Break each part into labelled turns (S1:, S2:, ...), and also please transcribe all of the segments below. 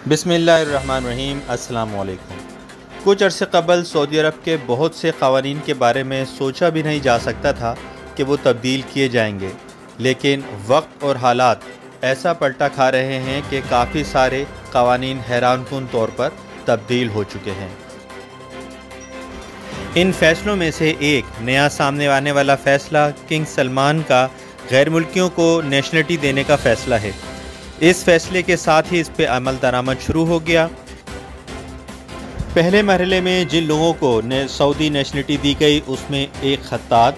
S1: बिस्मिल्लाहिर्रहमानिर्रहीम। अस्सलाम वालेकुम। कुछ अरसे कबल सऊदी अरब के बहुत से क़वानीन के बारे में सोचा भी नहीं जा सकता था कि वो तब्दील किए जाएंगे, लेकिन वक्त और हालात ऐसा पलटा खा रहे हैं कि काफ़ी सारे क़वानीन हैरानकुन तौर पर तब्दील हो चुके हैं। इन फ़ैसलों में से एक नया सामने आने वाला फ़ैसला किंग सलमान का गैर मुल्कियों को नेशनलिटी देने का फ़ैसला है। इस फैसले के साथ ही इस पर अमल दरामद शुरू हो गया। पहले मरहले में जिन लोगों को सऊदी नेशनलिटी दी गई उसमें एक खत्तात,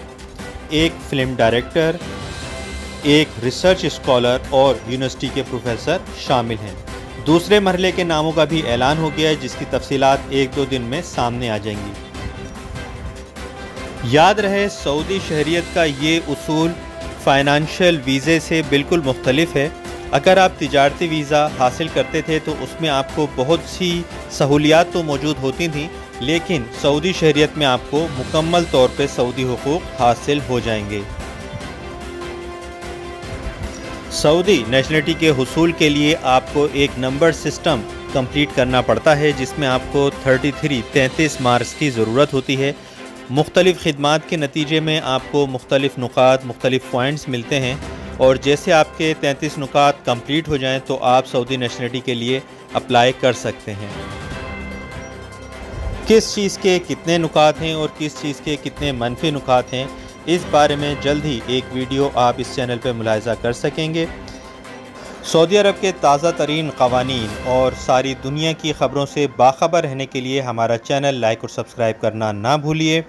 S1: एक फ़िल्म डायरेक्टर, एक रिसर्च स्कॉलर और यूनिवर्सिटी के प्रोफेसर शामिल हैं। दूसरे मरहले के नामों का भी ऐलान हो गया है, जिसकी तफसीलात 1-2 दिन में सामने आ जाएंगी। याद रहे, सऊदी शहरियत का ये उसूल फ़ाइनेंशियल वीज़े से बिल्कुल मुख्तलिफ है। अगर आप तिजारती वीज़ा हासिल करते थे तो उसमें आपको बहुत सी सहूलियात तो मौजूद होती थी, लेकिन सऊदी शहरियत में आपको मुकम्मल तौर पे सऊदी हुकूक हासिल हो जाएंगे। सऊदी नेशनलिटी के हुसूल के लिए आपको एक नंबर सिस्टम कंप्लीट करना पड़ता है, जिसमें आपको 33 मार्क्स की ज़रूरत होती है। मुख्तलिफ़ खिदमात के नतीजे में आपको मुख्तलिफ़ नुकात, मुख्तलिफ़ पॉइंट्स मिलते हैं, और जैसे आपके 33 नुकात कंप्लीट हो जाएं तो आप सऊदी नेशनलिटी के लिए अप्लाई कर सकते हैं। किस चीज़ के कितने नुकात हैं और किस चीज़ के कितने मनफी नुकात हैं, इस बारे में जल्द ही एक वीडियो आप इस चैनल पर मुलाहिज़ा कर सकेंगे। सऊदी अरब के ताज़ा तरीन क़वानीन और सारी दुनिया की ख़बरों से बाखबर रहने के लिए हमारा चैनल लाइक और सब्सक्राइब करना ना भूलिए,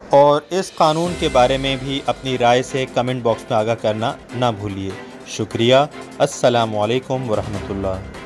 S1: और इस कानून के बारे में भी अपनी राय से कमेंट बॉक्स में आगाह करना ना भूलिए। शुक्रिया। अस्सलामु अलैकुम वरहमतुल्लाह।